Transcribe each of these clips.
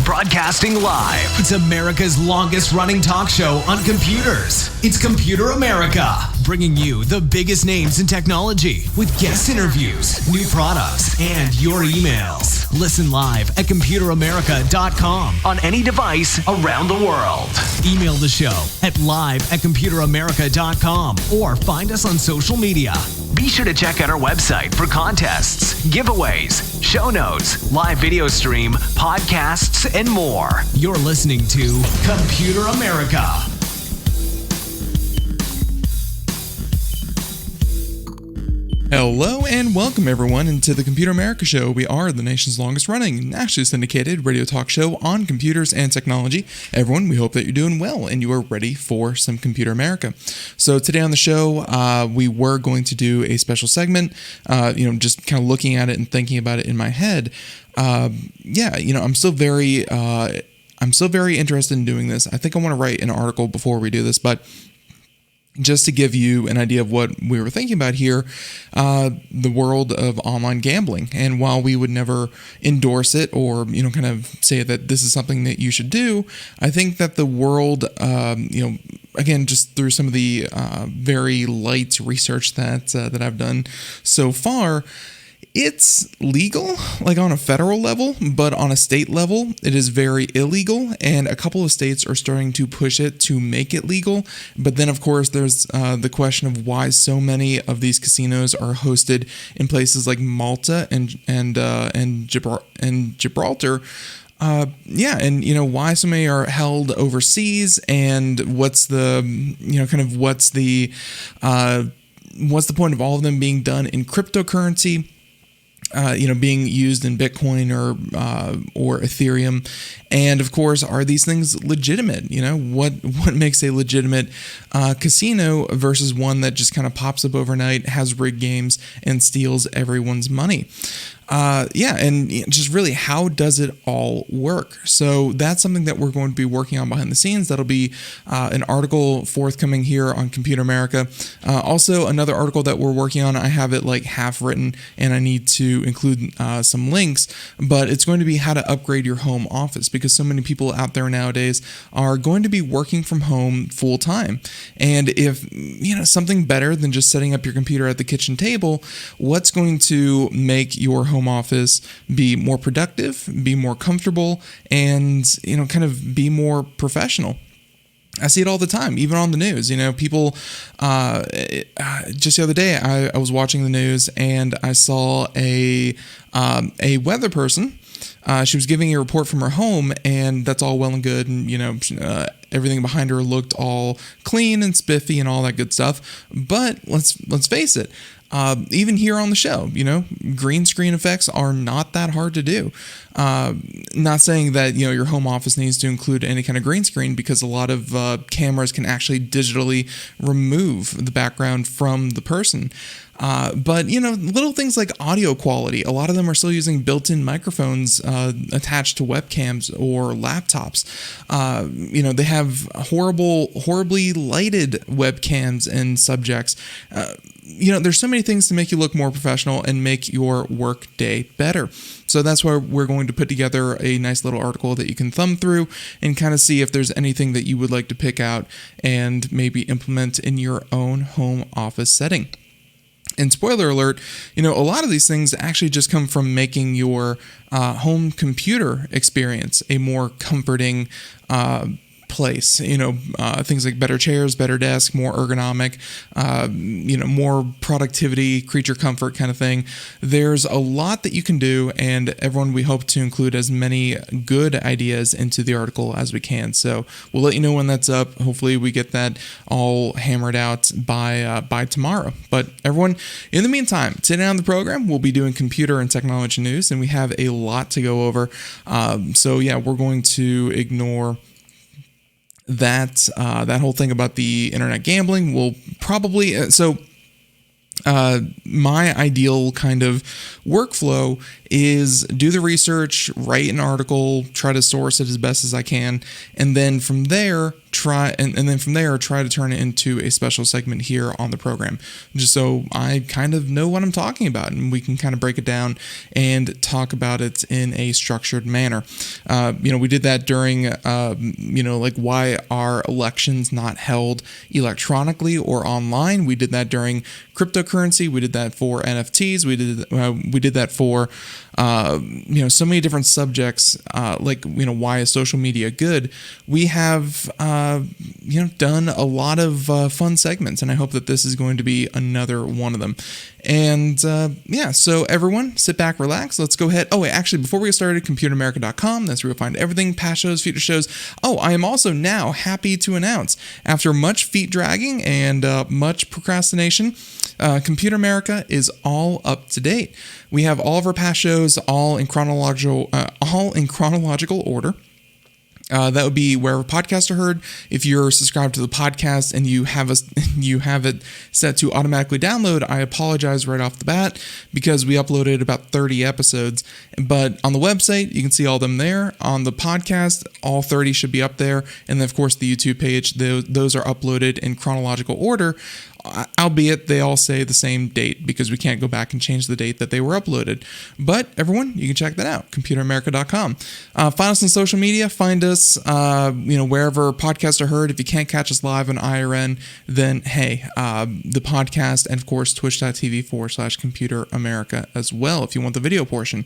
Broadcasting live. It's America's longest running talk show on computers. It's Computer America, bringing you the biggest names in technology with guest interviews, new products, and your emails. Listen live at computeramerica.com on any device around the world. Email the show at live@computeramerica.com or find us on social media. Be sure to check out our website for contests, giveaways, show notes, live video stream, podcasts, and more. You're listening to Computer America. Hello and welcome everyone into the Computer America Show. We are the nation's longest running, nationally syndicated radio talk show on computers and technology. Everyone, we hope that you're doing well and you are ready for some Computer America. So today on the show, we were going to do a special segment, just kind of looking at it and thinking about it in my head. I'm still very interested in doing this. I think I want to write an article before we do this, but just to give you an idea of what we were thinking about here, the world of online gambling. And while we would never endorse it or, kind of say that this is something that you should do, I think that the world, again, just through some of the very light research that I've done so far, it's legal, like on a federal level, but on a state level, it is very illegal, and a couple of states are starting to push it to make it legal. But then, of course, there's the question of why so many of these casinos are hosted in places like Malta and Gibraltar. Why so many are held overseas, and what's the point of all of them being done in cryptocurrency? Being used in Bitcoin or Ethereum, and of course, are these things legitimate? What makes a legitimate casino versus one that just kind of pops up overnight, has rigged games, and steals everyone's money? And just really, how does it all work? So that's something that we're going to be working on behind the scenes. That'll be an article forthcoming here on Computer America. Also, another article that we're working on, I have it like half written, and I need to include some links, but it's going to be how to upgrade your home office, because so many people out there nowadays are going to be working from home full time. And if, something better than just setting up your computer at the kitchen table, what's going to make your home office be more productive, be more comfortable, and kind of be more professional? I see it all the time, even on the news. People, just the other day, I was watching the news and I saw a weather person. She was giving a report from her home, and that's all well and good, and everything behind her looked all clean and spiffy and all that good stuff. But let's face it. Even here on the show, green screen effects are not that hard to do. Not saying that, your home office needs to include any kind of green screen, because a lot of cameras can actually digitally remove the background from the person. But little things like audio quality, a lot of them are still using built-in microphones attached to webcams or laptops. They have horribly lighted webcams and subjects. There's so many things to make you look more professional and make your work day better. So that's why we're going to put together a nice little article that you can thumb through and kind of see if there's anything that you would like to pick out and maybe implement in your own home office setting. And spoiler alert, a lot of these things actually just come from making your home computer experience a more comforting place. Things like better chairs, better desks, more ergonomic, more productivity, creature comfort kind of thing. There's a lot that you can do, and everyone, we hope to include as many good ideas into the article as we can. So we'll let you know when that's up. Hopefully we get that all hammered out by tomorrow. But everyone, in the meantime, today on the program, we'll be doing computer and technology news, and we have a lot to go over. So yeah, we're going to ignore that whole thing about the internet gambling. We'll probably my ideal kind of workflow is do the research, write an article, try to source it as best as I can, and then from there try to turn it into a special segment here on the program, just so I kind of know what I'm talking about and we can kind of break it down and talk about it in a structured manner. We did that during like why are elections not held electronically or online. We did that during cryptocurrency. We did that for NFTs. We did that for so many different subjects, why is social media good? We have done a lot of fun segments, and I hope that this is going to be another one of them. And so everyone, sit back, relax. Let's go ahead. Oh, wait, actually, before we get started, computeramerica.com. That's where you'll find everything, past shows, future shows. Oh, I am also now happy to announce, after much feet dragging and much procrastination, Computer America is all up to date. We have all of our past shows all in chronological order. That would be wherever podcasts are heard. If you're subscribed to the podcast and you have it set to automatically download, I apologize right off the bat because we uploaded about 30 episodes. But on the website, you can see all of them there. On the podcast, all 30 should be up there. And then, of course, the YouTube page, those are uploaded in chronological order, albeit they all say the same date because we can't go back and change the date that they were uploaded. But everyone, you can check that out, computeramerica.com. Find us on social media. Find us, wherever podcasts are heard. If you can't catch us live on IRN, then hey, the podcast, and of course, twitch.tv/Computer America as well, if you want the video portion.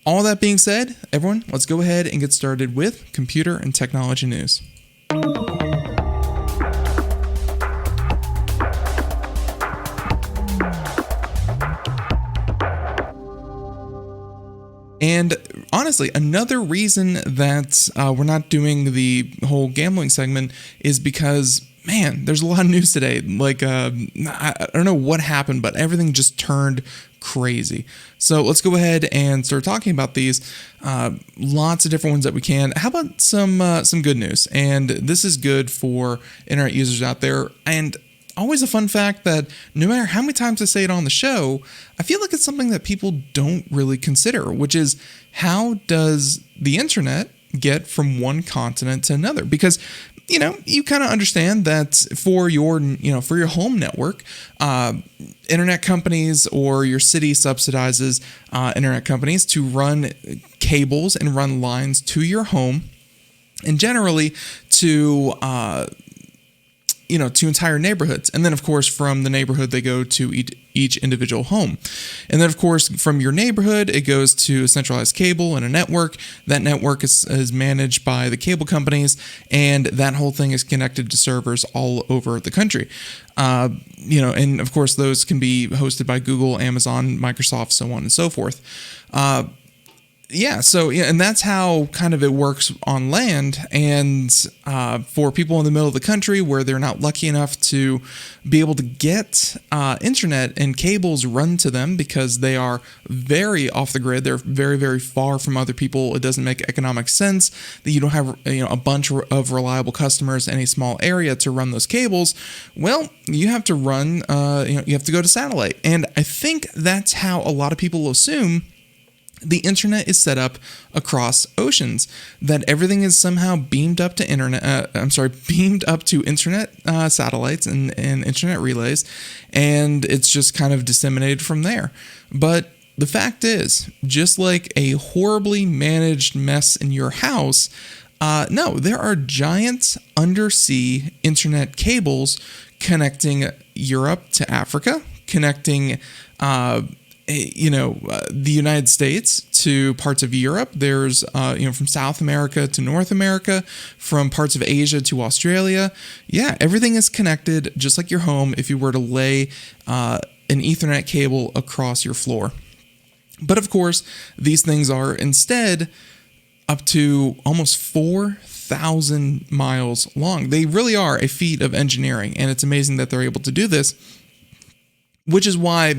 All that being said, everyone, let's go ahead and get started with computer and technology news. And honestly, another reason that we're not doing the whole gambling segment is because, man, there's a lot of news today. I don't know what happened, but everything just turned crazy. So let's go ahead and start talking about these. Lots of different ones that we can. How about some good news? And this is good for internet users out there. And always a fun fact that no matter how many times I say it on the show, I feel like it's something that people don't really consider, which is how does the internet get from one continent to another? Because, you kind of understand that for your home network, internet companies or your city subsidizes internet companies to run cables and run lines to your home, and generally to entire neighborhoods. And then, of course, from the neighborhood, they go to each individual home. And then, of course, from your neighborhood, it goes to a centralized cable and a network. That network is managed by the cable companies, and that whole thing is connected to servers all over the country. And of course, those can be hosted by Google, Amazon, Microsoft, so on and so forth. And that's how kind of it works on land. And for people in the middle of the country where they're not lucky enough to be able to get internet and cables run to them because they are very off the grid, they're very, very far from other people. It doesn't make economic sense that you don't have a bunch of reliable customers in a small area to run those cables. Well, you have to run, you have to go to satellite. And I think that's how a lot of people assume the internet is set up across oceans, that everything is somehow beamed up to internet satellites and internet relays, and it's just kind of disseminated from there. But the fact is, just like a horribly managed mess in your house, no, there are giant undersea internet cables connecting Europe to Africa, connecting the United States to parts of Europe. There's, from South America to North America, from parts of Asia to Australia. Yeah, everything is connected just like your home if you were to lay an Ethernet cable across your floor. But of course, these things are instead up to almost 4,000 miles long. They really are a feat of engineering, and it's amazing that they're able to do this. Which is why,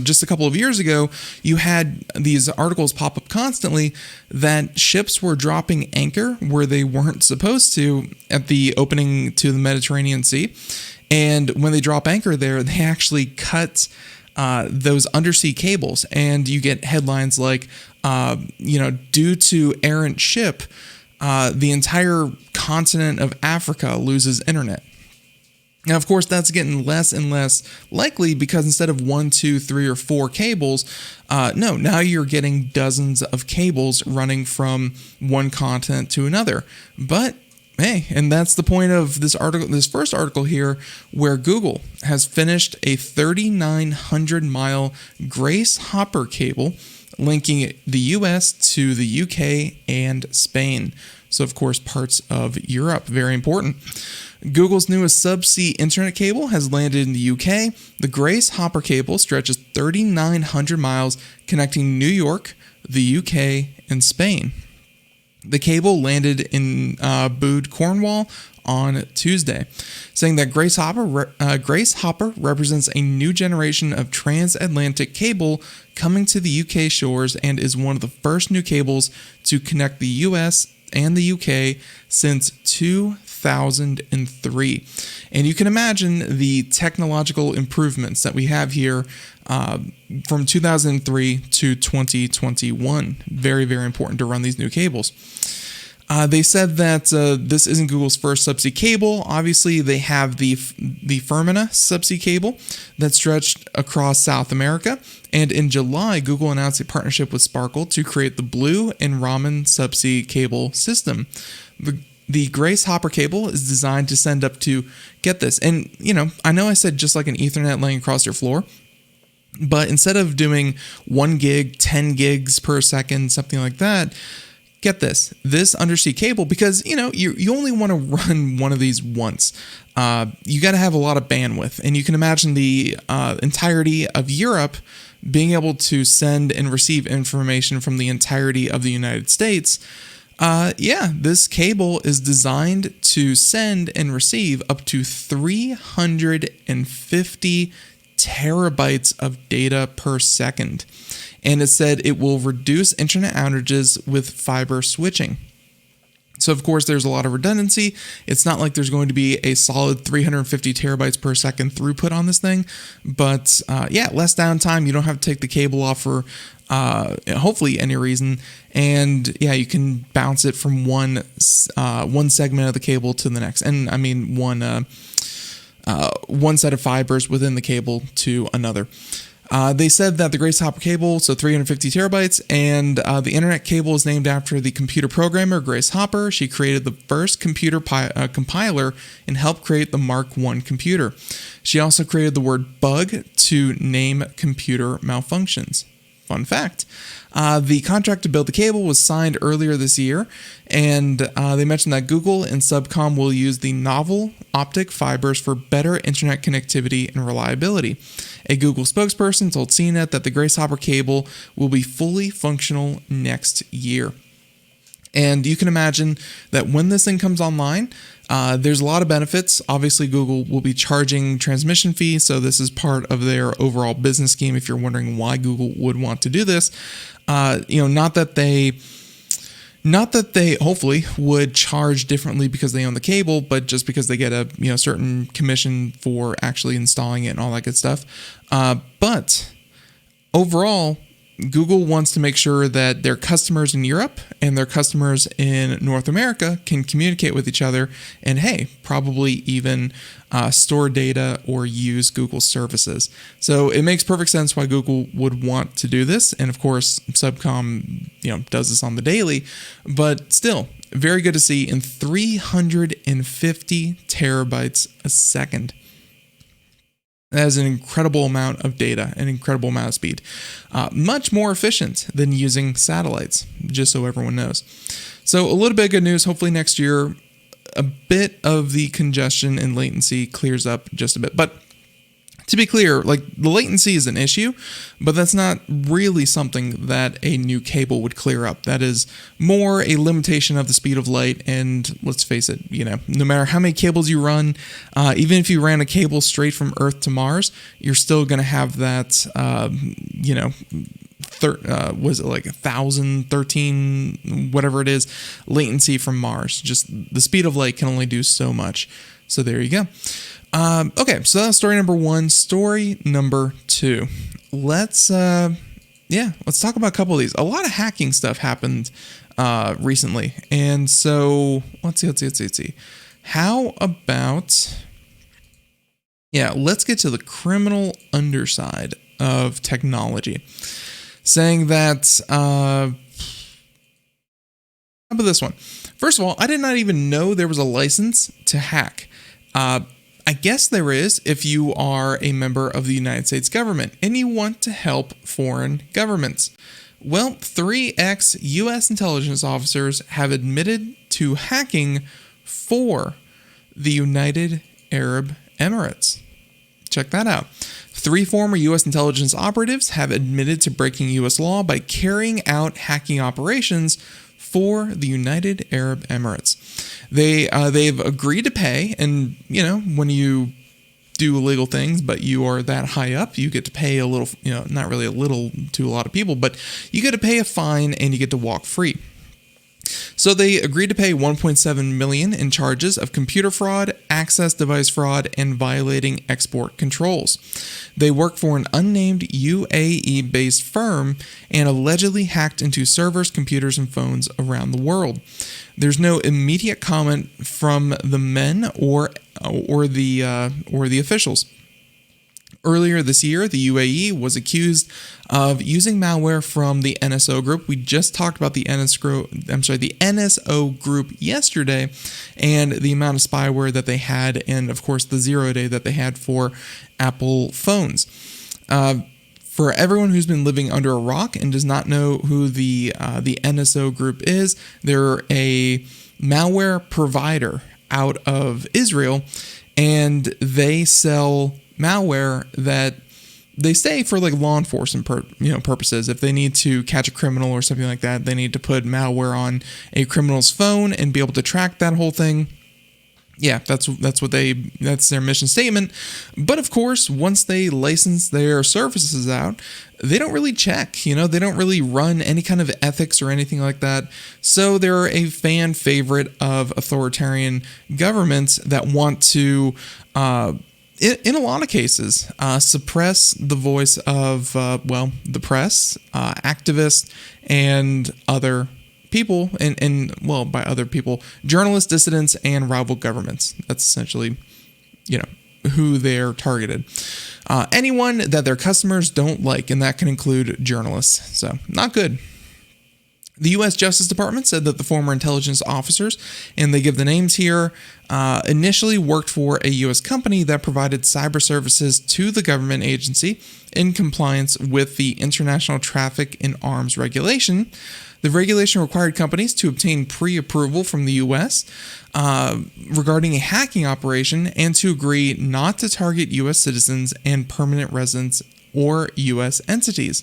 just a couple of years ago, you had these articles pop up constantly that ships were dropping anchor where they weren't supposed to at the opening to the Mediterranean Sea. And when they drop anchor there, they actually cut those undersea cables. And you get headlines like, due to errant ship, the entire continent of Africa loses internet. Now, of course, that's getting less and less likely because instead of 1, 2, 3, or 4 cables, now you're getting dozens of cables running from one continent to another. But hey, and that's the point of this article, this first article here, where Google has finished a 3,900-mile Grace Hopper cable linking the US to the UK and Spain. So, of course, parts of Europe, very important. Google's newest subsea internet cable has landed in the UK. The Grace Hopper cable stretches 3,900 miles connecting New York, the UK, and Spain. The cable landed in Bude, Cornwall on Tuesday, saying that Grace Hopper represents a new generation of transatlantic cable coming to the UK shores and is one of the first new cables to connect the US and the UK since 2003. And you can imagine the technological improvements that we have here from 2003 to 2021. Very, very important to run these new cables. They said that this isn't Google's first subsea cable. Obviously, they have the Firmina subsea cable that stretched across South America. And in July, Google announced a partnership with Sparkle to create the Blue and Raman subsea cable system. The Grace Hopper cable is designed to send up to, get this, and I know I said just like an Ethernet laying across your floor, but instead of doing 1 gig, 10 gigs per second, something like that, get this undersea cable, because you only want to run one of these once. You got to have a lot of bandwidth, and you can imagine the entirety of Europe being able to send and receive information from the entirety of the United States. This cable is designed to send and receive up to 350 terabytes of data per second. And it said it will reduce internet outages with fiber switching. So, of course, there's a lot of redundancy. It's not like there's going to be a solid 350 terabytes per second throughput on this thing. But, less downtime. You don't have to take the cable off for hopefully any reason. And, you can bounce it from one segment of the cable to the next. And, I mean, one set of fibers within the cable to another. They said that the Grace Hopper cable, so 350 terabytes, and the internet cable is named after the computer programmer Grace Hopper. She created the first computer compiler and helped create the Mark I computer. She also created the word bug to name computer malfunctions. Fun fact. The contract to build the cable was signed earlier this year, and they mentioned that Google and Subcom will use the novel optic fibers for better internet connectivity and reliability. A Google spokesperson told CNET that the Grace Hopper cable will be fully functional next year. And you can imagine that when this thing comes online, there's a lot of benefits. Obviously, Google will be charging transmission fees, so this is part of their overall business scheme. If you're wondering why Google would want to do this, not that they hopefully would charge differently because they own the cable, but just because they get a certain commission for actually installing it and all that good stuff. But overall, Google wants to make sure that their customers in Europe and their customers in North America can communicate with each other and, hey, probably even store data or use Google services. So it makes perfect sense why Google would want to do this. And of course, Subcom, does this on the daily, but still very good to see in 350 terabytes a second. It has an incredible amount of data, an incredible amount of speed. Much more efficient than using satellites, just so everyone knows. So a little bit of good news. Hopefully next year, a bit of the congestion and latency clears up just a bit. But to be clear, like, the latency is an issue, but that's not really something that a new cable would clear up. That is more a limitation of the speed of light. And let's face it, no matter how many cables you run, even if you ran a cable straight from Earth to Mars, you're still going to have that, was it like 1,013, whatever it is, latency from Mars. Just the speed of light can only do so much. So there you go. Okay, so that's story number 1. Story number 2. Let's talk about a couple of these. A lot of hacking stuff happened recently, and so let's see. How about let's get to the criminal underside of technology, saying that. How about this one? First of all, I did not even know there was a license to hack. I guess there is if you are a member of the United States government and you want to help foreign governments. Well, 3 ex-U.S. intelligence officers have admitted to hacking for the United Arab Emirates. Check that out. 3 former U.S. intelligence operatives have admitted to breaking U.S. law by carrying out hacking operations for the United Arab Emirates. They've agreed to pay, and when you do illegal things, but you are that high up, you get to pay a little, not really a little to a lot of people, but you get to pay a fine and you get to walk free. So they agreed to pay $1.7 million in charges of computer fraud, access device fraud, and violating export controls. They work for an unnamed UAE-based firm and allegedly hacked into servers, computers, and phones around the world. There's no immediate comment from the men or the officials. Earlier this year, the UAE was accused of using malware from the NSO group. We just talked about the NSO group yesterday, and the amount of spyware that they had, and of course the 0-day that they had for Apple phones. For everyone who's been living under a rock and does not know who the NSO group is, they're a malware provider out of Israel, and they sell malware that they say for like law enforcement purposes. If they need to catch a criminal or something like that, they need to put malware on a criminal's phone and be able to track that whole thing. Yeah, that's their mission statement. But of course, once they license their services out, they don't really check, they don't really run any kind of ethics or anything like that. So they're a fan favorite of authoritarian governments that want to, in a lot of cases, suppress the voice of, the press, activists, and other people, and by other people, journalists, dissidents, and rival governments. That's essentially, who they're targeted. Anyone that their customers don't like, and that can include journalists. So, not good. The U.S. Justice Department said that the former intelligence officers, and they give the names here, initially worked for a U.S. company that provided cyber services to the government agency in compliance with the International Traffic in Arms Regulation. The regulation required companies to obtain pre-approval from the U.S. Regarding a hacking operation and to agree not to target U.S. citizens and permanent residents or U.S. entities.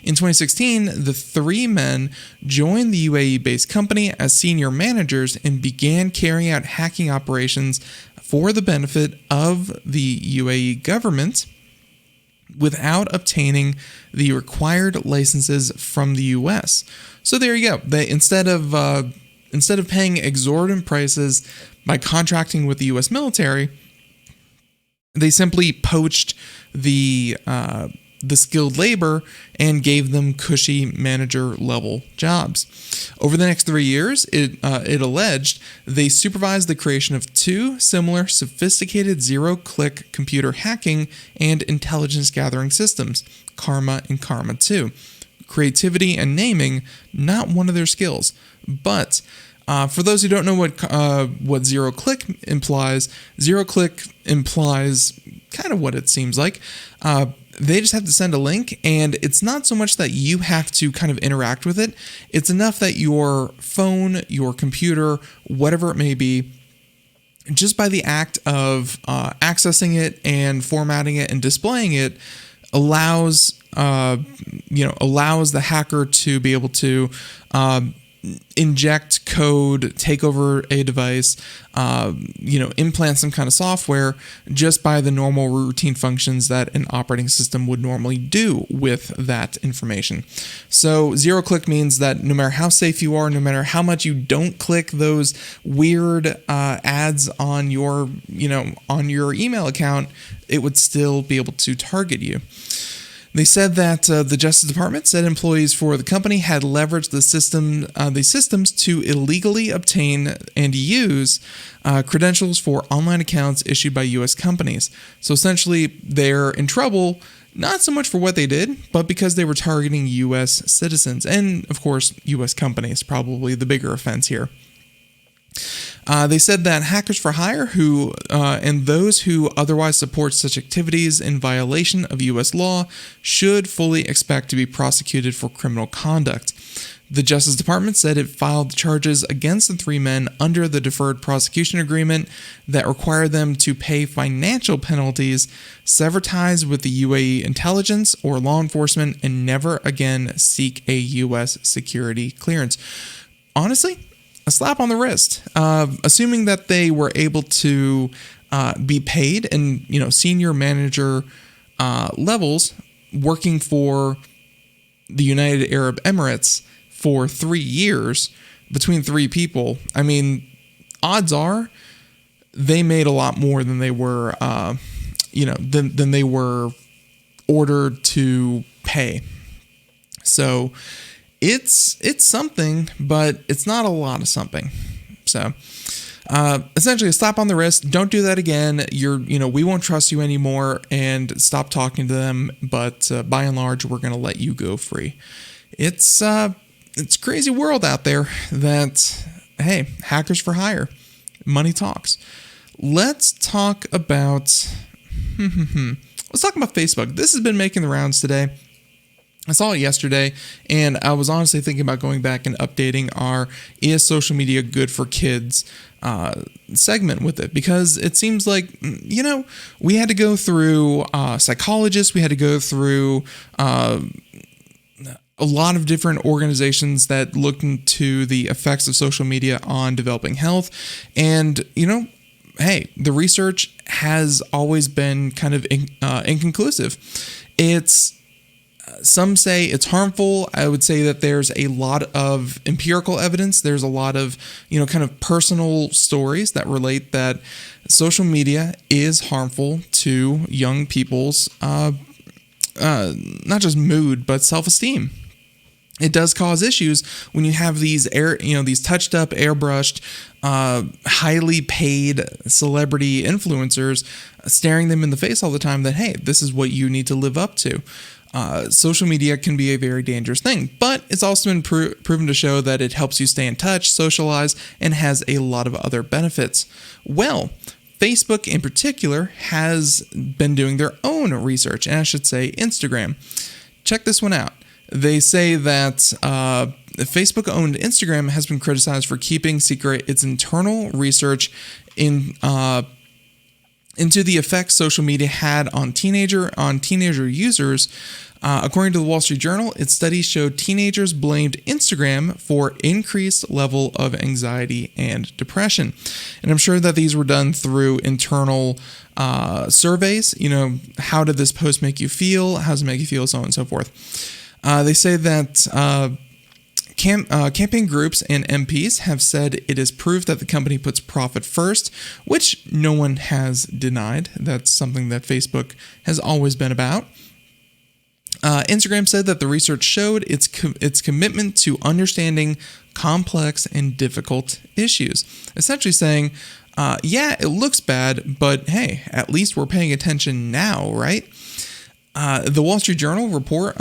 In 2016, the 3 men joined the UAE-based company as senior managers and began carrying out hacking operations for the benefit of the UAE government without obtaining the required licenses from the U.S. So there you go. They instead of paying exorbitant prices by contracting with the U.S. military, they simply poached the skilled labor and gave them cushy manager level jobs. Over the next 3 years, it alleged they supervised the creation of 2 similar sophisticated zero-click computer hacking and intelligence gathering systems, Karma and Karma 2. Creativity and naming, not one of their skills. But for those who don't know what zero-click implies kind of what it seems like. They just have to send a link, and it's not so much that you have to kind of interact with it. It's enough that your phone, your computer, whatever it may be, just by the act of accessing it and formatting it and displaying it, allows the hacker to be able to inject code, take over a device, implant some kind of software just by the normal routine functions that an operating system would normally do with that information. So zero click means that no matter how safe you are, no matter how much you don't click those weird ads on your email account, it would still be able to target you. They said that the Justice Department said employees for the company had leveraged the systems to illegally obtain and use credentials for online accounts issued by U.S. companies. So essentially, they're in trouble, not so much for what they did, but because they were targeting U.S. citizens. And, of course, U.S. companies, probably the bigger offense here. They said that hackers for hire and those who otherwise support such activities in violation of U.S. law should fully expect to be prosecuted for criminal conduct. The Justice Department said it filed charges against the three men under the Deferred Prosecution Agreement that require them to pay financial penalties, sever ties with the UAE intelligence or law enforcement, and never again seek a U.S. security clearance. Honestly, a slap on the wrist, assuming that they were able to be paid and senior manager levels working for the United Arab Emirates for 3 years between three people. I mean, odds are they made a lot more than they were, than they were ordered to pay. So it's something, but it's not a lot of something. So essentially a slap on the wrist. Don't do that again. We won't trust you anymore, and stop talking to them. But by and large, we're going to let you go free. It's a crazy world out there that, hey, hackers for hire. Money talks. Let's talk about Facebook. This has been making the rounds today. I saw it yesterday, and I was honestly thinking about going back and updating our Is Social Media Good for Kids segment with it, because it seems like, we had to go through psychologists, we had to go through a lot of different organizations that looked into the effects of social media on developing health, and, hey, the research has always been kind of inconclusive. Some say it's harmful. I would say that there's a lot of empirical evidence. There's a lot of, kind of personal stories that relate that social media is harmful to young people's, not just mood, but self-esteem. It does cause issues when you have these these touched up, airbrushed, highly paid celebrity influencers staring them in the face all the time that, hey, this is what you need to live up to. Social media can be a very dangerous thing, but it's also been proven to show that it helps you stay in touch, socialize, and has a lot of other benefits. Well, Facebook in particular has been doing their own research, and I should say Instagram. Check this one out. They say that Facebook-owned Instagram has been criticized for keeping secret its internal research into the effects social media had on teenager users. According to the Wall Street Journal, its study showed teenagers blamed Instagram for increased level of anxiety and depression. And I'm sure that these were done through internal surveys. How did this post make you feel? How does it make you feel? So on and so forth. They say that campaign groups and MPs have said it is proof that the company puts profit first, which no one has denied. That's something that Facebook has always been about. Instagram said that the research showed its commitment to understanding complex and difficult issues, essentially saying, it looks bad, but hey, at least we're paying attention now, right? The Wall Street Journal's report,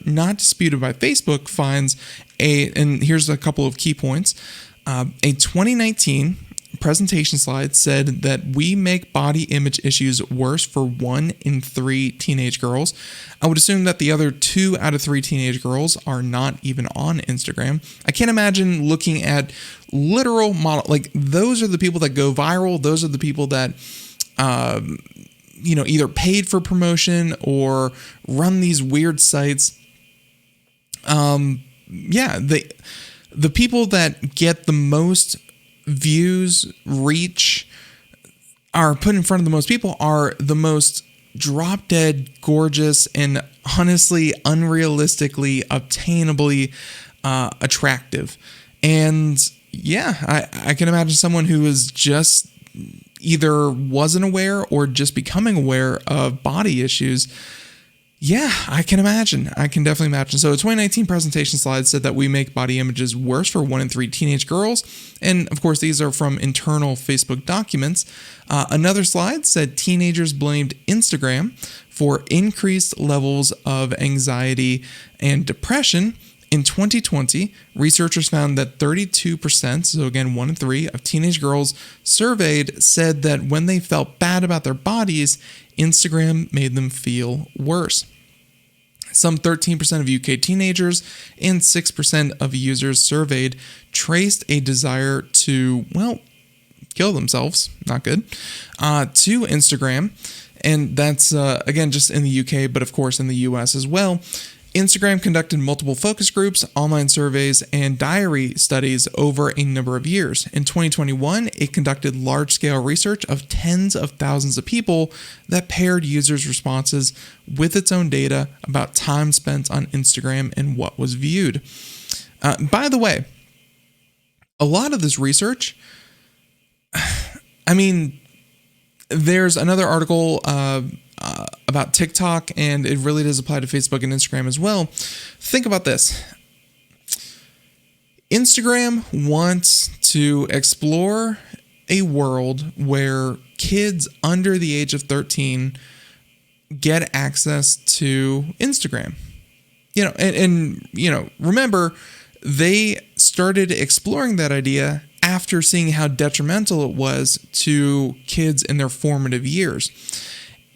not disputed by Facebook, finds and here's a couple of key points. A 2019 presentation slide said that we make body image issues worse for 1 in 3 teenage girls. I would assume that the other 2 out of 3 teenage girls are not even on Instagram. I can't imagine looking at literal model, like those are the people that go viral. Those are the people that, either paid for promotion or run these weird sites. The people that get the most views, reach, are put in front of the most people are the most drop dead gorgeous and honestly unrealistically obtainably attractive. And I can imagine someone who is just either wasn't aware or just becoming aware of body issues. Yeah, I can definitely imagine. So a 2019 presentation slide said that we make body images worse for 1 in 3 teenage girls. And of course, these are from internal Facebook documents. Another slide said teenagers blamed Instagram for increased levels of anxiety and depression. In 2020, researchers found that 32%, so again 1 in 3, of teenage girls surveyed said that when they felt bad about their bodies, Instagram made them feel worse. Some 13% of UK teenagers and 6% of users surveyed traced a desire to, kill themselves, not good, to Instagram. And that's, again, just in the UK, but of course in the US as well. Instagram conducted multiple focus groups, online surveys, and diary studies over a number of years. In 2021, it conducted large-scale research of tens of thousands of people that paired users' responses with its own data about time spent on Instagram and what was viewed. By the way, a lot of this research, there's another article about TikTok, and it really does apply to Facebook and Instagram as well. Think about this. Instagram wants to explore a world where kids under the age of 13 get access to Instagram. Remember, they started exploring that idea after seeing how detrimental it was to kids in their formative years.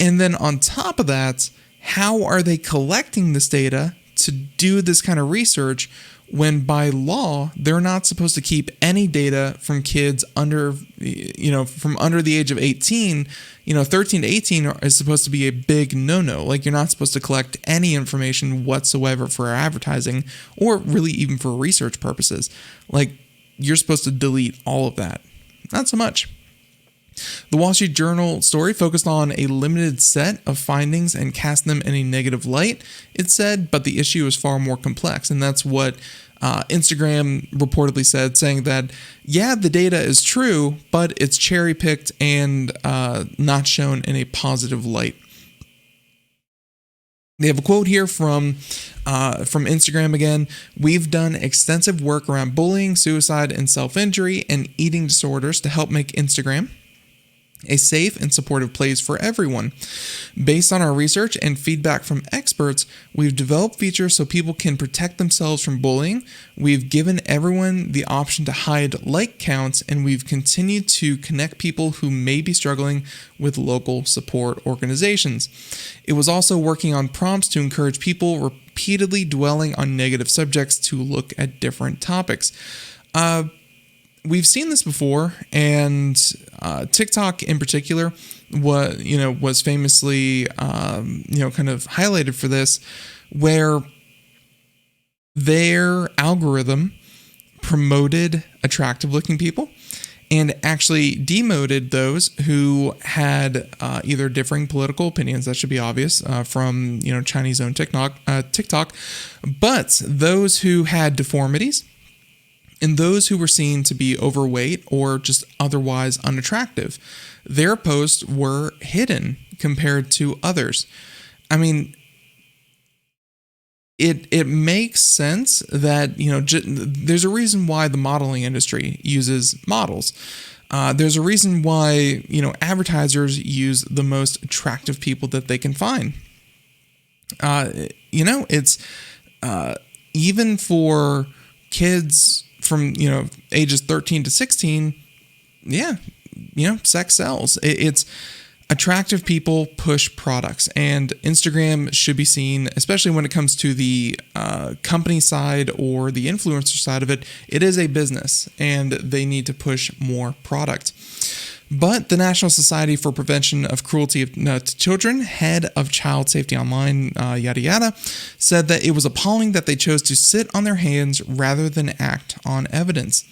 And then on top of that, how are they collecting this data to do this kind of research when by law, they're not supposed to keep any data from kids under the age of 18, 13 to 18 is supposed to be a big no-no. Like you're not supposed to collect any information whatsoever for advertising or really even for research purposes. Like you're supposed to delete all of that. Not so much. The Wall Street Journal story focused on a limited set of findings and cast them in a negative light, it said, but the issue is far more complex. And that's what Instagram reportedly said, saying that, the data is true, but it's cherry-picked and not shown in a positive light. They have a quote here from Instagram again. We've done extensive work around bullying, suicide, and self-injury and eating disorders to help make Instagram a safe and supportive place for everyone. Based on our research and feedback from experts, we've developed features so people can protect themselves from bullying. We've given everyone the option to hide like counts, and we've continued to connect people who may be struggling with local support organizations. It was also working on prompts to encourage people repeatedly dwelling on negative subjects to look at different topics. We've seen this before, and TikTok in particular was famously kind of highlighted for this, where their algorithm promoted attractive-looking people and actually demoted those who had either differing political opinions. That should be obvious from Chinese-owned TikTok, but those who had deformities and those who were seen to be overweight or just otherwise unattractive, their posts were hidden compared to others. I mean, it makes sense that, there's a reason why the modeling industry uses models. There's a reason why, advertisers use the most attractive people that they can find. It's even for kids from, ages 13 to 16, yeah, sex sells. It's attractive people push products, and Instagram should be seen, especially when it comes to the company side or the influencer side of it. It is a business, and they need to push more product. But the National Society for Prevention of Cruelty to Children, head of Child Safety Online, yada yada, said that it was appalling that they chose to sit on their hands rather than act on evidence.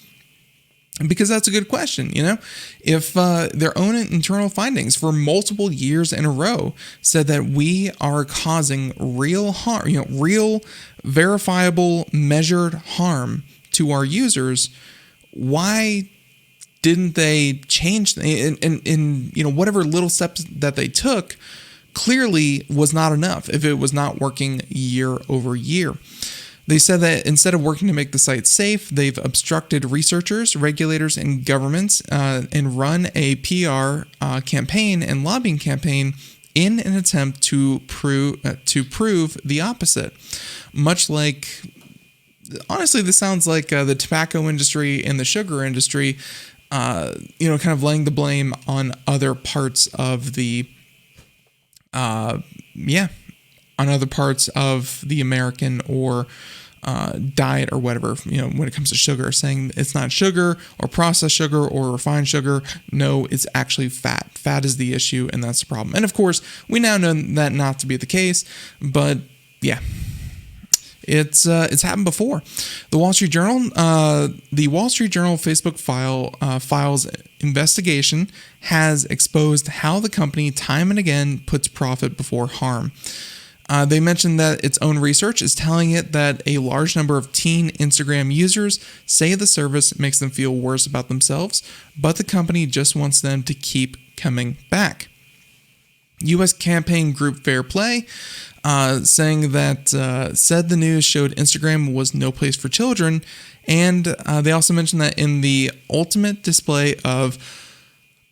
Because that's a good question, if their own internal findings for multiple years in a row said that we are causing real harm, real verifiable measured harm to our users, why didn't they change in whatever little steps that they took clearly was not enough if it was not working year over year. They said that instead of working to make the site safe, they've obstructed researchers, regulators, and governments and run a PR campaign and lobbying campaign in an attempt to prove the opposite. Much like, honestly, this sounds like the tobacco industry and the sugar industry, kind of laying the blame on other parts of the, on other parts of the American or diet or whatever, when it comes to sugar, saying it's not sugar or processed sugar or refined sugar. No, it's actually fat. Fat is the issue, and that's the problem. And of course, we now know that not to be the case, but yeah. It's happened before. The Wall Street Journal Facebook files investigation has exposed how the company time and again puts profit before harm. They mentioned that its own research is telling it that a large number of teen Instagram users say the service makes them feel worse about themselves, but the company just wants them to keep coming back. U.S. campaign group Fair Play saying that said the news showed Instagram was no place for children, and they also mentioned that in the ultimate display of,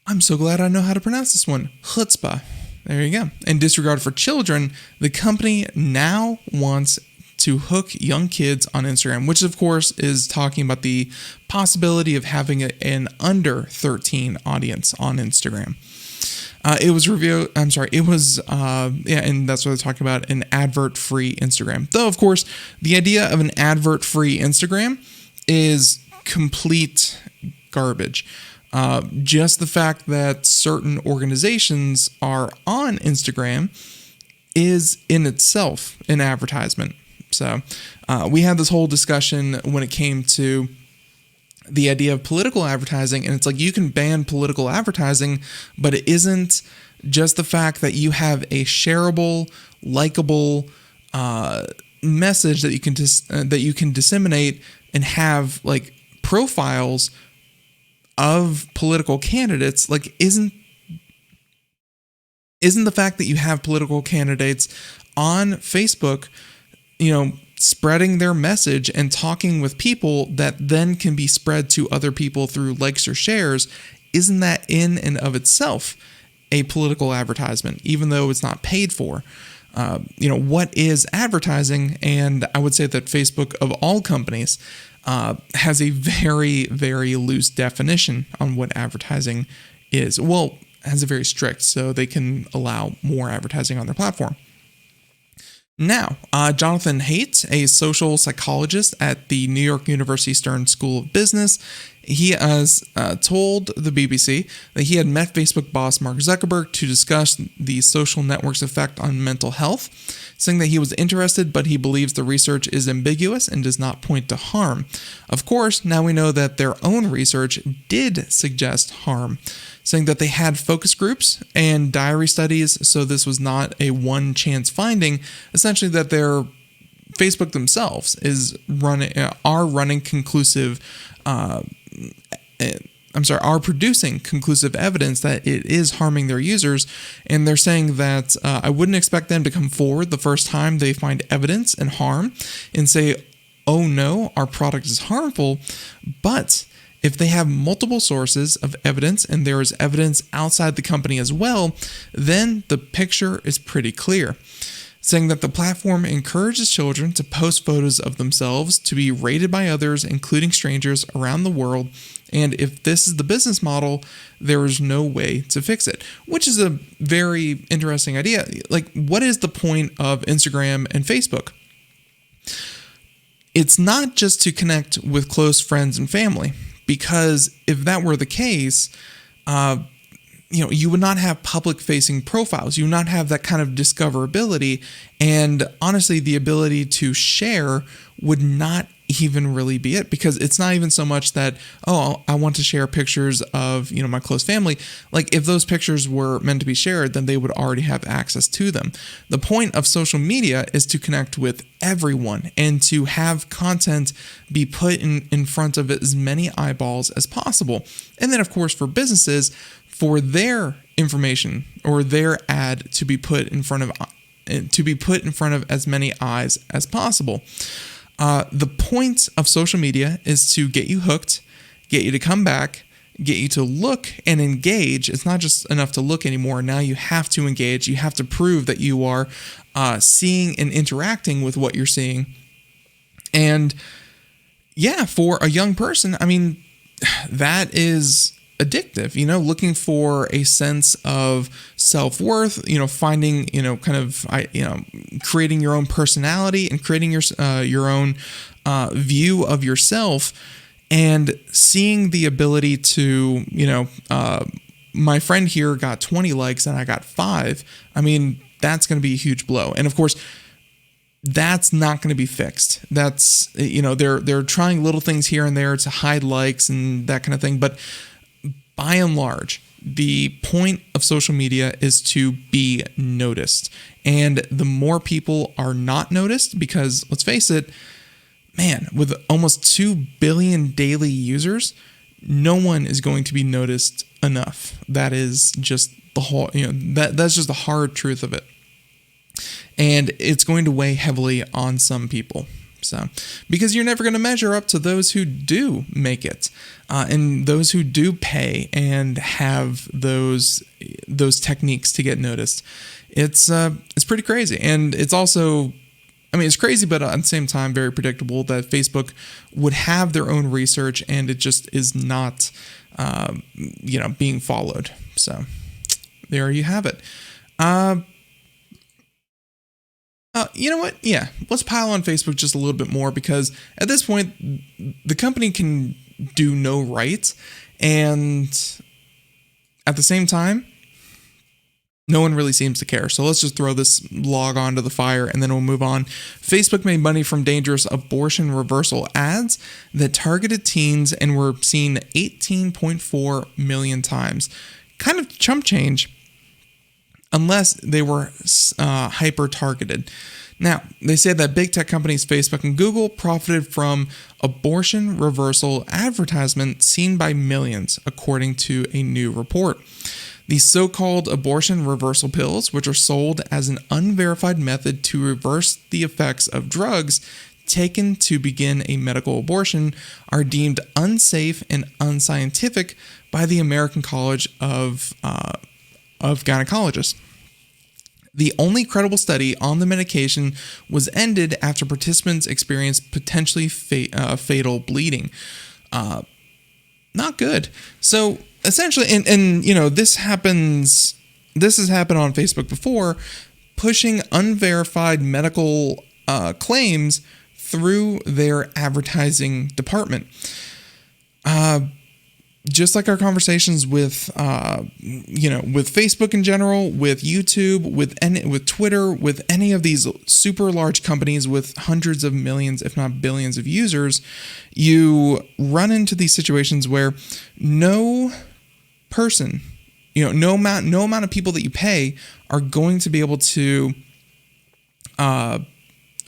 I'm so glad I know how to pronounce this one, chutzpah. There you go. And disregard for children, the company now wants to hook young kids on Instagram, which of course is talking about the possibility of having an under 13 audience on Instagram. And that's what they're talking about, an advert-free Instagram. Though, of course, the idea of an advert-free Instagram is complete garbage. Just the fact that certain organizations are on Instagram is in itself an advertisement. So we had this whole discussion when it came to the idea of political advertising, and it's like you can ban political advertising, but it isn't just the fact that you have a shareable, likable message that you can disseminate and have like profiles of political candidates. Like isn't the fact that you have political candidates on Facebook, spreading their message and talking with people that then can be spread to other people through likes or shares, isn't that in and of itself a political advertisement, even though it's not paid for? What is advertising? And I would say that Facebook, of all companies, has a very, very loose definition on what advertising is. Well, has a very strict, so they can allow more advertising on their platform. Now, Jonathan Haidt, a social psychologist at the New York University Stern School of Business, he has told the BBC that he had met Facebook boss Mark Zuckerberg to discuss the social network's effect on mental health, saying that he was interested, but he believes the research is ambiguous and does not point to harm. Of course, now we know that their own research did suggest harm, saying that they had focus groups and diary studies, so this was not a one-chance finding. Essentially, that their Facebook themselves are producing conclusive evidence that it is harming their users, and they're saying that I wouldn't expect them to come forward the first time they find evidence and harm and say, oh no, our product is harmful, but if they have multiple sources of evidence and there is evidence outside the company as well, then the picture is pretty clear. saying that the platform encourages children to post photos of themselves to be rated by others, including strangers around the world. And if this is the business model, there is no way to fix it, which is a very interesting idea. Like, what is the point of Instagram and Facebook? It's not just to connect with close friends and family, because if that were the case, you would not have public-facing profiles. You would not have that kind of discoverability. And honestly, the ability to share would not even really be it, because it's not even so much that, oh, I want to share pictures of, my close family. Like, if those pictures were meant to be shared, then they would already have access to them. The point of social media is to connect with everyone and to have content be put in front of as many eyeballs as possible. And then, of course, for businesses, for their information or their ad to be put in front of as many eyes as possible. The point of social media is to get you hooked, get you to come back, get you to look and engage. It's not just enough to look anymore. Now you have to engage. You have to prove that you are seeing and interacting with what you're seeing. And yeah, for a young person, I mean, that is addictive, looking for a sense of self-worth, finding, creating your own personality and creating your own view of yourself, and seeing the ability to, my friend here got 20 likes and I got 5. I mean, that's going to be a huge blow. And of course, that's not going to be fixed. That's, they're trying little things here and there to hide likes and that kind of thing. But by and large, the point of social media is to be noticed. And the more people are not noticed, because let's face it, man, with almost 2 billion daily users, no one is going to be noticed enough. That is just the whole, that's just the hard truth of it. And it's going to weigh heavily on some people. So, because you're never going to measure up to those who do make it, and those who do pay and have those techniques to get noticed. It's pretty crazy, and it's also, it's crazy, but at the same time very predictable that Facebook would have their own research, and it just is not, being followed. So, there you have it. You know what? Yeah, let's pile on Facebook just a little bit more, because at this point, the company can do no right. And at the same time, no one really seems to care. So let's just throw this log onto the fire and then we'll move on. Facebook made money from dangerous abortion reversal ads that targeted teens and were seen 18.4 million times. Kind of chump change, unless they were hyper-targeted. Now, they say that big tech companies Facebook and Google profited from abortion reversal advertisement seen by millions, according to a new report. These so-called abortion reversal pills, which are sold as an unverified method to reverse the effects of drugs taken to begin a medical abortion, are deemed unsafe and unscientific by the American College of Gynecologists. The only credible study on the medication was ended after participants experienced potentially fatal bleeding. Not good. So essentially, and this has happened on Facebook before, pushing unverified medical claims through their advertising department. Just like our conversations with Facebook in general, with YouTube, with Twitter, with any of these super large companies with hundreds of millions, if not billions of users, you run into these situations where no person, no amount of people that you pay are going to be able to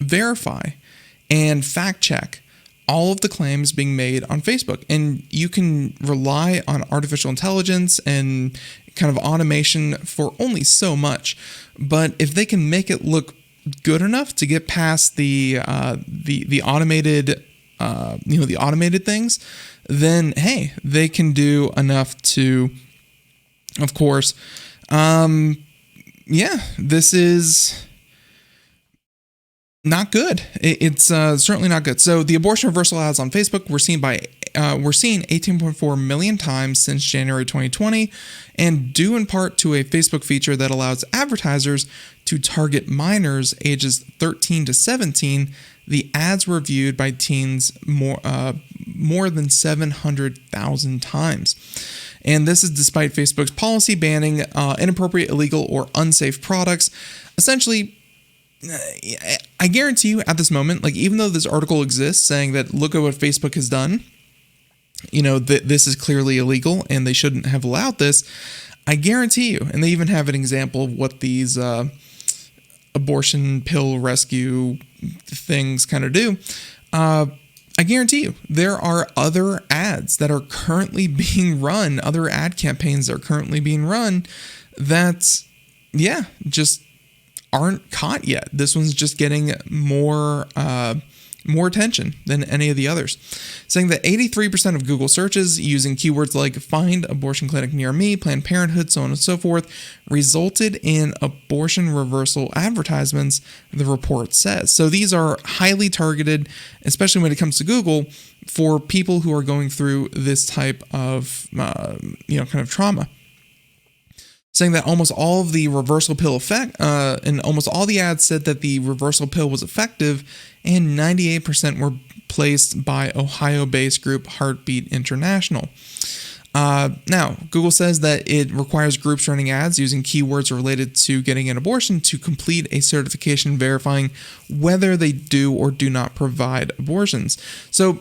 verify and fact check all of the claims being made on Facebook. And you can rely on artificial intelligence and kind of automation for only so much. But if they can make it look good enough to get past the automated the automated things, then hey, they can do enough to, of course, this is not good. It's certainly not good. So the abortion reversal ads on Facebook we're seeing 18.4 million times since January 2020, and due in part to a Facebook feature that allows advertisers to target minors ages 13 to 17. The ads were viewed by teens more than 700,000 times. And this is despite Facebook's policy banning inappropriate, illegal, or unsafe products. Essentially, I guarantee you at this moment, like even though this article exists saying that look at what Facebook has done, this is clearly illegal and they shouldn't have allowed this, I guarantee you, and they even have an example of what these abortion pill rescue things kind of do. I guarantee you there are other ads that are currently being run, other ad campaigns that are currently being run that, just aren't caught yet. This one's just getting more attention than any of the others, saying that 83% of Google searches using keywords like find abortion clinic near me, Planned Parenthood, so on and so forth, resulted in abortion reversal advertisements, the report says. So these are highly targeted, especially when it comes to Google, for people who are going through this type of, kind of trauma. Saying that almost all of the reversal pill and almost all the ads said that the reversal pill was effective, and 98% were placed by Ohio-based group Heartbeat International. Now, Google says that it requires groups running ads using keywords related to getting an abortion to complete a certification verifying whether they do or do not provide abortions. So,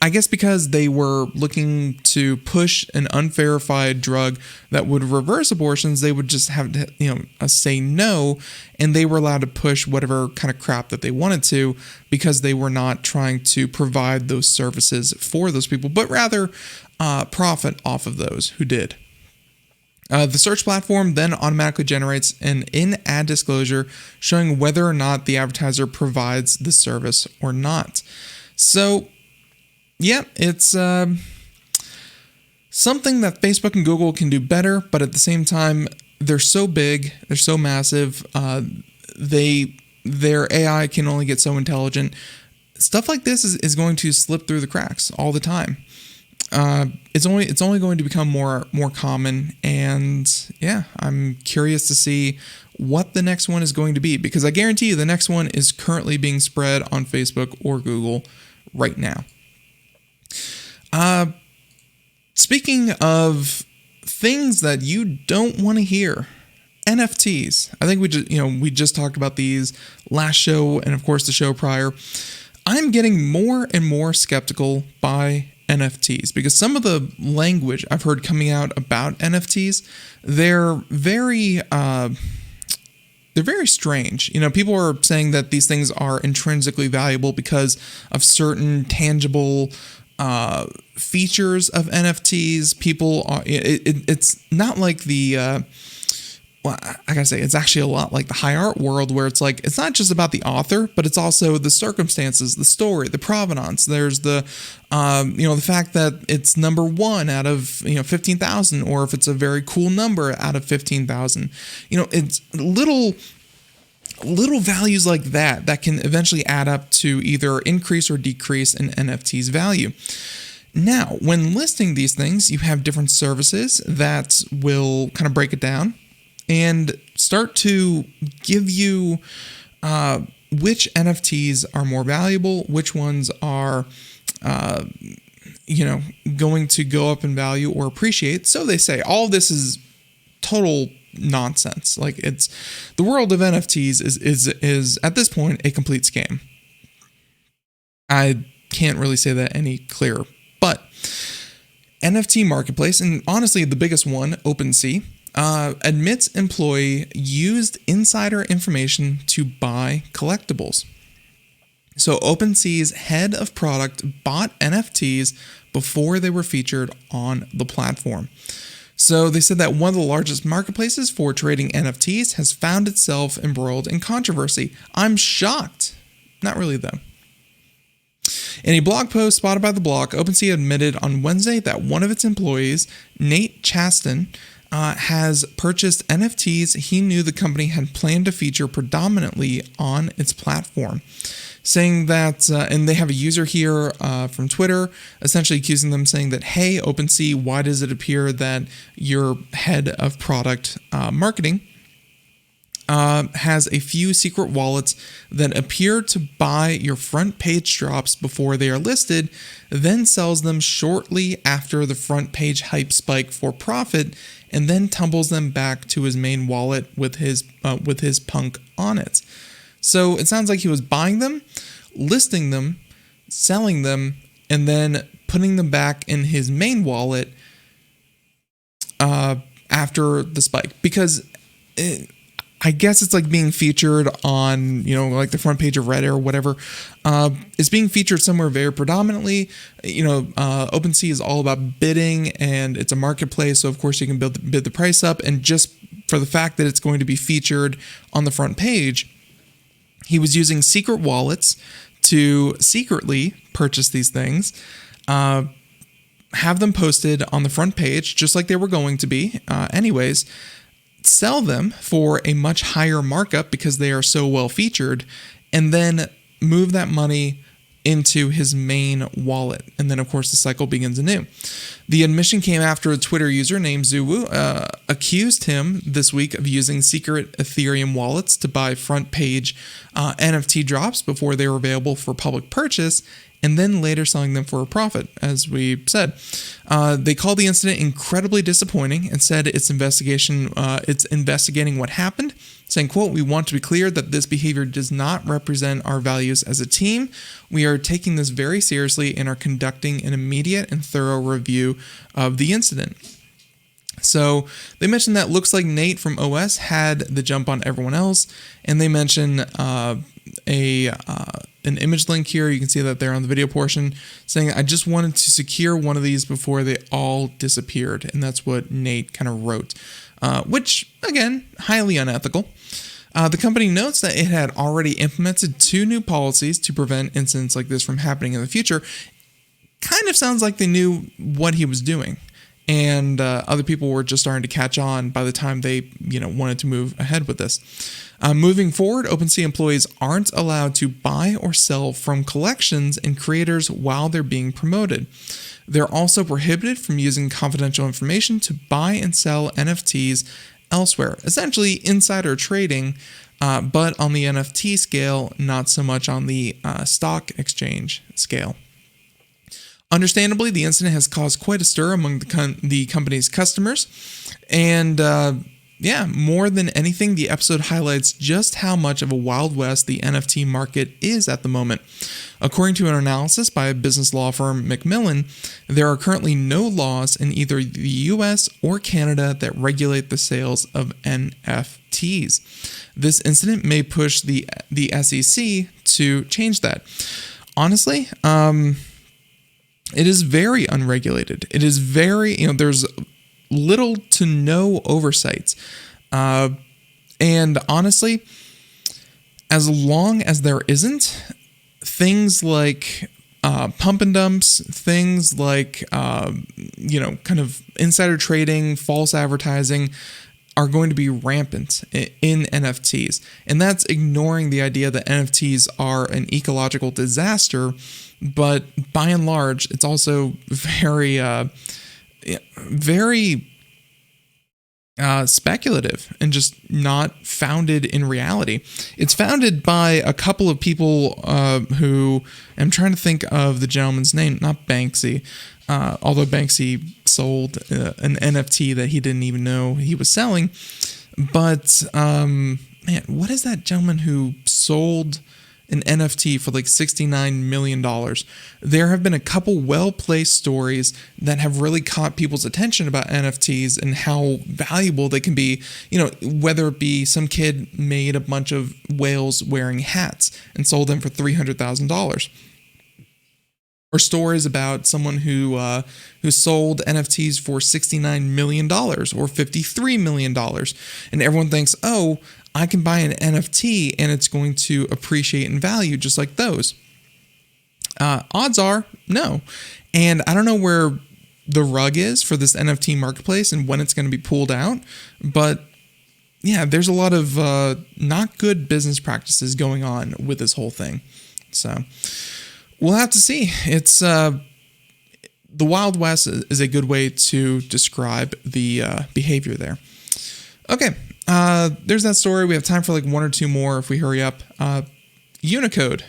I guess because they were looking to push an unverified drug that would reverse abortions, they would just have to, say no, and they were allowed to push whatever kind of crap that they wanted to because they were not trying to provide those services for those people, but rather profit off of those who did. The search platform then automatically generates an in-ad disclosure showing whether or not the advertiser provides the service or not. So, yeah, it's something that Facebook and Google can do better, but at the same time, they're so big, they're so massive, their AI can only get so intelligent. Stuff like this is going to slip through the cracks all the time. It's only going to become more common, and I'm curious to see what the next one is going to be, because I guarantee you the next one is currently being spread on Facebook or Google right now. Speaking of things that you don't want to hear, NFTs. I think we just talked about these last show and of course the show prior. I'm getting more and more skeptical by NFTs because some of the language I've heard coming out about NFTs, they're very strange. People are saying that these things are intrinsically valuable because of certain tangible features of NFTs. People are, it's not like the, I gotta say, it's actually a lot like the high art world where it's like, it's not just about the author, but it's also the circumstances, the story, the provenance. There's the, the fact that it's number one out of, 15,000, or if it's a very cool number out of 15,000, it's little values like that can eventually add up to either increase or decrease in NFT's value. Now, when listing these things, you have different services that will kind of break it down and start to give you which NFTs are more valuable, which ones are going to go up in value or appreciate. So they say all of this is total nonsense. Like, it's the world of NFTs is at this point a complete scam. I can't really say that any clearer, but NFT marketplace, and honestly the biggest one, OpenSea, admits employee used insider information to buy collectibles. So OpenSea's head of product bought NFTs before they were featured on the platform. So they said that one of the largest marketplaces for trading NFTs has found itself embroiled in controversy. I'm shocked. Not really, though. In a blog post spotted by The Block, OpenSea admitted on Wednesday that one of its employees, Nate Chaston, has purchased NFTs he knew the company had planned to feature predominantly on its platform, saying that, and they have a user here from Twitter, essentially accusing them, saying that, hey, OpenSea, why does it appear that your head of product marketing has a few secret wallets that appear to buy your front page drops before they are listed, then sells them shortly after the front page hype spike for profit, and then tumbles them back to his main wallet with his punk on it. So it sounds like he was buying them, listing them, selling them, and then putting them back in his main wallet after the spike. Because I guess it's like being featured on, like the front page of Reddit or whatever. It's being featured somewhere very predominantly. OpenSea is all about bidding, and it's a marketplace. So of course you can bid the price up. And just for the fact that it's going to be featured on the front page, he was using secret wallets to secretly purchase these things, have them posted on the front page, just like they were going to be anyways, sell them for a much higher markup because they are so well featured, and then move that money into his main wallet. And then, of course, the cycle begins anew. The admission came after a Twitter user named Zuwu accused him this week of using secret Ethereum wallets to buy front page NFT drops before they were available for public purchase, and then later selling them for a profit, as we said. They called the incident incredibly disappointing and said it's investigating what happened, saying, quote, "We want to be clear that this behavior does not represent our values as a team. We are taking this very seriously and are conducting an immediate and thorough review of the incident." So they mentioned that looks like Nate from OS had the jump on everyone else, and they mention an image link here. You can see that there on the video portion, saying, "I just wanted to secure one of these before they all disappeared," and that's what Nate kind of wrote, which again, highly unethical. The company notes that it had already implemented 2 new policies to prevent incidents like this from happening in the future. Kind of sounds like they knew what he was doing, and other people were just starting to catch on by the time they, wanted to move ahead with this. Moving forward, OpenSea employees aren't allowed to buy or sell from collections and creators while they're being promoted. They're also prohibited from using confidential information to buy and sell NFTs elsewhere. Essentially, insider trading, but on the NFT scale, not so much on the stock exchange scale. Understandably, the incident has caused quite a stir among the company's customers, and more than anything, the episode highlights just how much of a Wild West the NFT market is at the moment. According to an analysis by business law firm Macmillan, there are currently no laws in either the US or Canada that regulate the sales of NFTs. This incident may push the SEC to change that. Honestly, it is very unregulated. It is very, there's little to no oversight. And honestly, as long as there isn't, things like pump and dumps, things like, kind of insider trading, false advertising are going to be rampant in NFTs. And that's ignoring the idea that NFTs are an ecological disaster. But by and large, it's also very speculative and just not founded in reality. It's founded by a couple of people who, I'm trying to think of the gentleman's name, not Banksy, although Banksy sold an NFT that he didn't even know he was selling. But, what is that gentleman who sold an NFT for like $69 million? There have been a couple well-placed stories that have really caught people's attention about NFTs and how valuable they can be. Whether it be some kid made a bunch of whales wearing hats and sold them for $300,000. Or stories about someone who sold NFTs for $69 million or $53 million. And everyone thinks, oh, I can buy an NFT and it's going to appreciate in value just like those. Odds are no. And I don't know where the rug is for this NFT marketplace and when it's going to be pulled out. But yeah, there's a lot of not good business practices going on with this whole thing. So we'll have to see. It's the Wild West is a good way to describe the behavior there. Okay, there's that story. We have time for like one or two more if we hurry up. Unicode.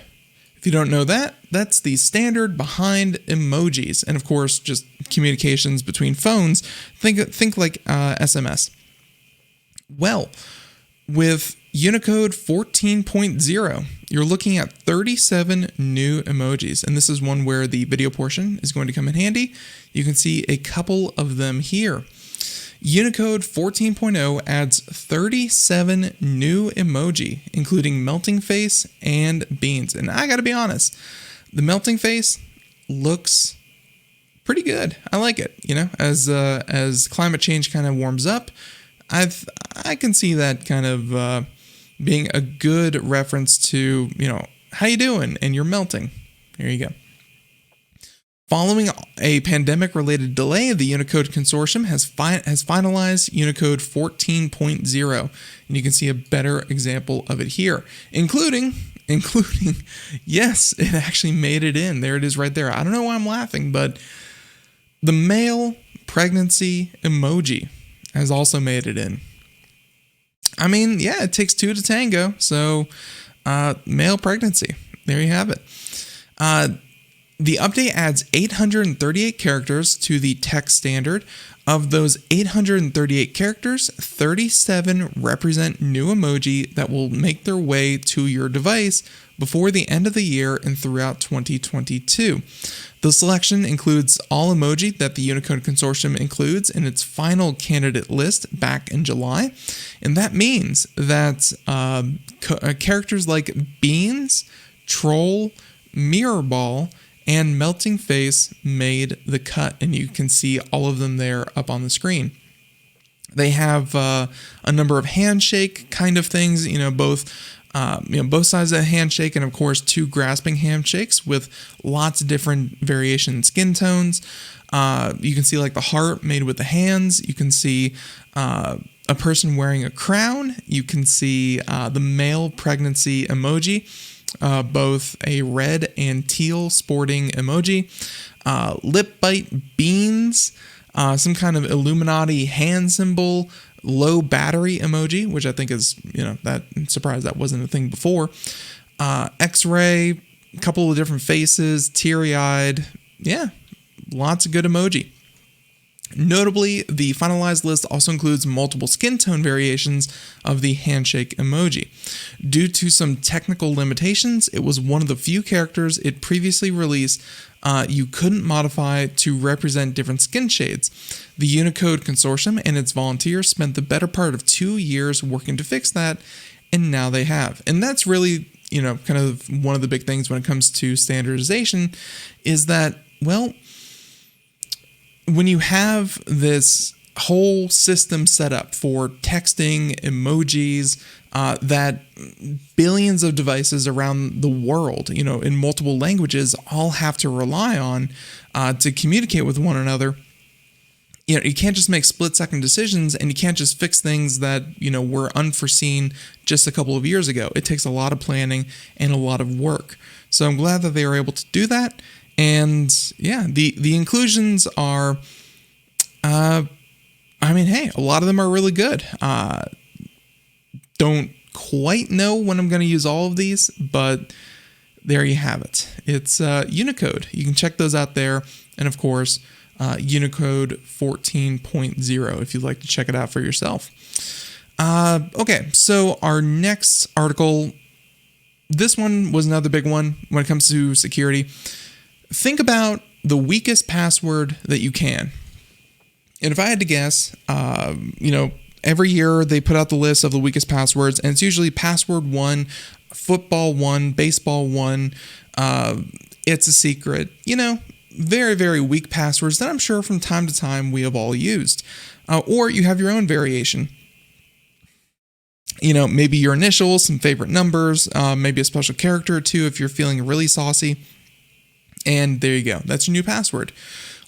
If you don't know that, that's the standard behind emojis. And of course, just communications between phones. Think like SMS. Well, with Unicode 14.0, you're looking at 37 new emojis. And this is one where the video portion is going to come in handy. You can see a couple of them here. Unicode 14.0 adds 37 new emoji, including melting face and beans. And I gotta be honest, the melting face looks pretty good. I like it. As climate change kind of warms up, I can see that kind of being a good reference to, how you doing? And you're melting. Here you go. Following a pandemic-related delay, the Unicode consortium has finalized Unicode 14.0, and you can see a better example of it here, including, yes, it actually made it in. There it is right there. I don't know why I'm laughing, but the male pregnancy emoji has also made it in. I mean, yeah, it takes two to tango, so male pregnancy. There you have it. The update adds 838 characters to the text standard. Of those 838 characters, 37 represent new emoji that will make their way to your device before the end of the year and throughout 2022. The selection includes all emoji that the Unicode Consortium includes in its final candidate list back in July. And that means that characters like beans, troll, mirror ball, and melting face made the cut, and you can see all of them there up on the screen. They have a number of handshake kind of things, both sides of the handshake, and of course 2 grasping handshakes with lots of different variation in skin tones. You can see like the heart made with the hands. You can see a person wearing a crown. You can see the male pregnancy emoji. Both a red and teal sporting emoji, lip bite beans, some kind of Illuminati hand symbol, low battery emoji, which I think is, that I'm surprised that wasn't a thing before, X-ray, a couple of different faces, teary-eyed, yeah, lots of good emoji. Notably, the finalized list also includes multiple skin tone variations of the handshake emoji. Due to some technical limitations, it was one of the few characters it previously released you couldn't modify to represent different skin shades. The Unicode Consortium and its volunteers spent the better part of 2 years working to fix that, and now they have. And that's really, kind of one of the big things when it comes to standardization is that, well, when you have this whole system set up for texting, emojis, that billions of devices around the world, in multiple languages, all have to rely on to communicate with one another, you can't just make split-second decisions, and you can't just fix things that, were unforeseen just a couple of years ago. It takes a lot of planning and a lot of work. So I'm glad that they were able to do that. And yeah, the inclusions are, hey, a lot of them are really good. Don't quite know when I'm going to use all of these, but there you have it. It's Unicode. You can check those out there. And of course, Unicode 14.0 if you'd like to check it out for yourself. Okay, so our next article, this one was another big one when it comes to security. Think about the weakest password that you can. And if I had to guess, every year they put out the list of the weakest passwords, and it's usually password 1, football 1, baseball 1, it's a secret, very, very weak passwords that I'm sure from time to time we have all used. Or you have your own variation. Maybe your initials, some favorite numbers, maybe a special character or two if you're feeling really saucy. And there you go. That's your new password.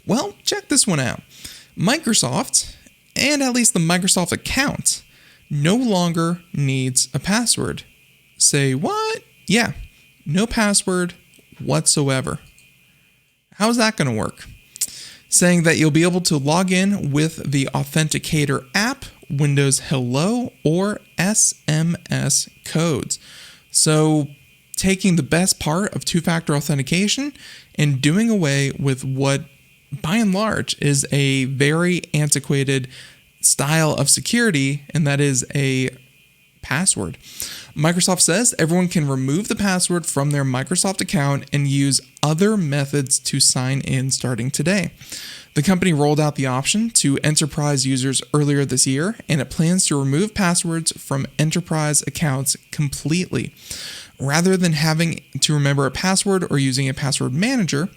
Well, check this one out. Microsoft, and at least the Microsoft account, no longer needs a password. Say what? Yeah, no password whatsoever. How's that going to work? Saying that you'll be able to log in with the Authenticator app, Windows Hello, or SMS codes. So taking the best part of two-factor authentication and doing away with what, by and large, is a very antiquated style of security, and that is a password. Microsoft says everyone can remove the password from their Microsoft account and use other methods to sign in starting today. The company rolled out the option to enterprise users earlier this year, and it plans to remove passwords from enterprise accounts completely. Rather than having to remember a password or using a password manager,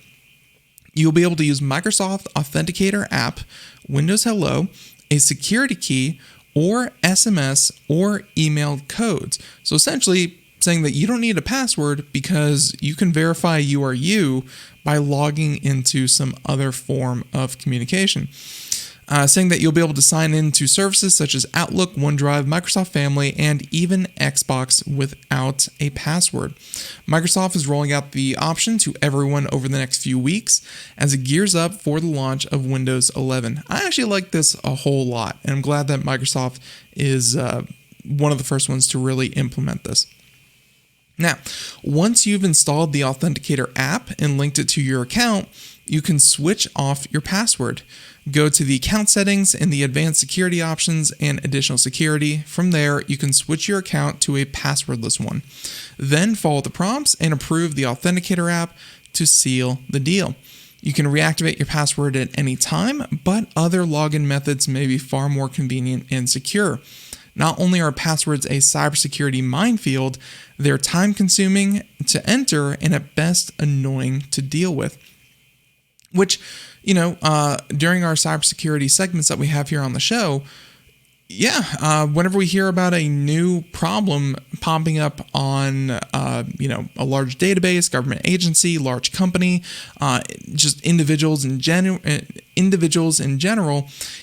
you'll be able to use Microsoft Authenticator app, Windows Hello, a security key, or SMS or email codes. So essentially saying that you don't need a password because you can verify you are you by logging into some other form of communication. Saying that you'll be able to sign into services such as Outlook, OneDrive, Microsoft Family, and even Xbox without a password. Microsoft is rolling out the option to everyone over the next few weeks as it gears up for the launch of Windows 11. I actually like this a whole lot, and I'm glad that Microsoft is one of the first ones to really implement this. Now, once you've installed the Authenticator app and linked it to your account, you can switch off your password. Go to the account settings and the advanced security options and additional security. From there, you can switch your account to a passwordless one. Then follow the prompts and approve the Authenticator app to seal the deal. You can reactivate your password at any time, but other login methods may be far more convenient and secure. Not only are passwords a cybersecurity minefield, they're time-consuming to enter and at best annoying to deal with. Which, during our cybersecurity segments that we have here on the show, whenever we hear about a new problem popping up on, a large database, government agency, large company, just individuals in general,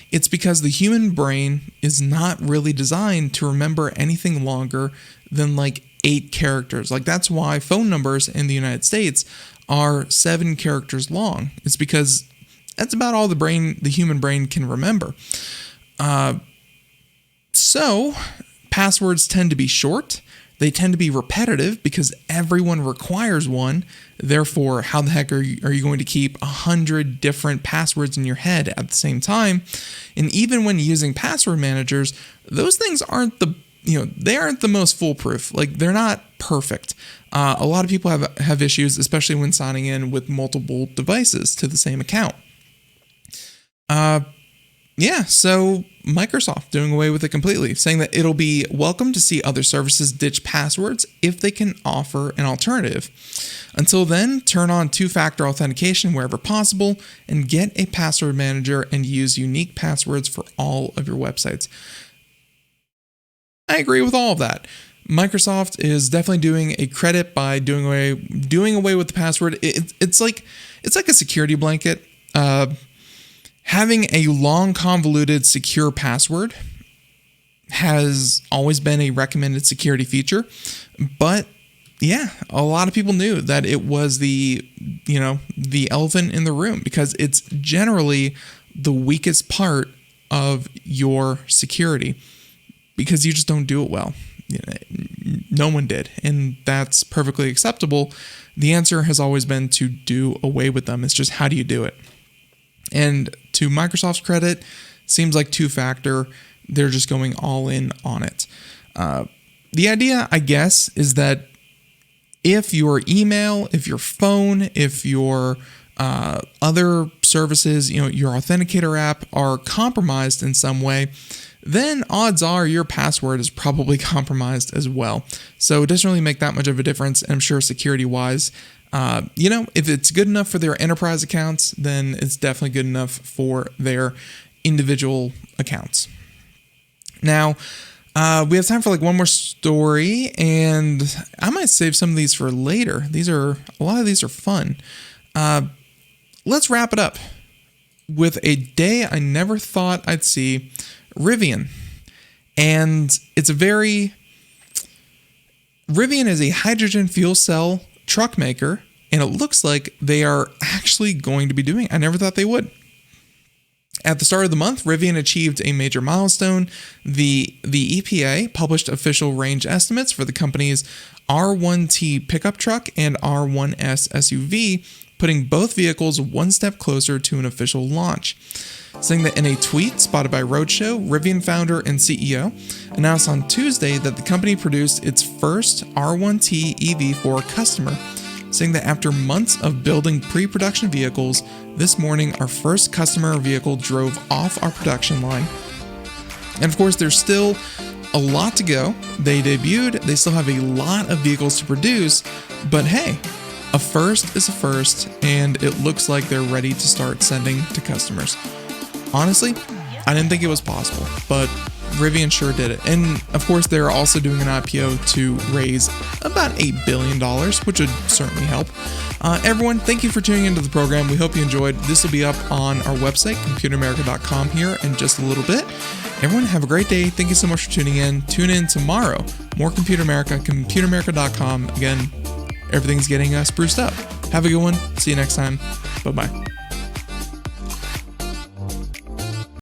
it's because the human brain is not really designed to remember anything longer than like 8 characters. Like that's why phone numbers in the United States are 7 characters long. It's because that's about all the human brain can remember. So passwords tend to be short. They tend to be repetitive because everyone requires one. Therefore, how the heck are you going to keep 100 different passwords in your head at the same time? And even when using password managers, those things aren't they aren't the most foolproof. Like they're not perfect. A lot of people have issues, especially when signing in with multiple devices to the same account. So Microsoft doing away with it completely, saying that it'll be welcome to see other services ditch passwords if they can offer an alternative. Until then, turn on two-factor authentication wherever possible and get a password manager and use unique passwords for all of your websites. I agree with all of that. Microsoft is definitely doing a credit by doing away with the password. It's like a security blanket. Having a long, convoluted, secure password has always been a recommended security feature, but a lot of people knew that it was the elephant in the room because it's generally the weakest part of your security because you just don't do it well. No one did, and that's perfectly acceptable. The answer has always been to do away with them. It's just how do you do it? And to Microsoft's credit, seems like two-factor, they're just going all in on it. The idea, I guess, is that if your email, if your phone, if your other services, your Authenticator app are compromised in some way, then odds are your password is probably compromised as well. So it doesn't really make that much of a difference. And I'm sure security-wise, if it's good enough for their enterprise accounts, then it's definitely good enough for their individual accounts. Now, we have time for one more story, and I might save some of these for later. A lot of these are fun. Let's wrap it up. with a day I never thought I'd see, Rivian. And Rivian is a hydrogen fuel cell truck maker, and it looks like they are actually going to be doing it. I never thought they would. At the start of the month, Rivian achieved a major milestone. The EPA published official range estimates for the company's R1T pickup truck and R1S SUV, putting both vehicles one step closer to an official launch. Saying that in a tweet spotted by Roadshow, Rivian founder and CEO announced on Tuesday that the company produced its first R1T EV for a customer, saying that after months of building pre-production vehicles, this morning our first customer vehicle drove off our production line. And of course, there's still a lot to go. They debuted, they still have a lot of vehicles to produce, but hey, a first is a first, and it looks like they're ready to start sending to customers. Honestly, I didn't think it was possible, but Rivian sure did it. And of course, they're also doing an IPO to raise about $8 billion, which would certainly help. Everyone, thank you for tuning into the program. We hope you enjoyed. This will be up on our website, computeramerica.com, here in just a little bit. Everyone, have a great day. Thank you so much for tuning in. Tune in tomorrow. More Computer America, computeramerica.com. Again, everything's getting spruced up. Have a good one. See you next time. Bye-bye.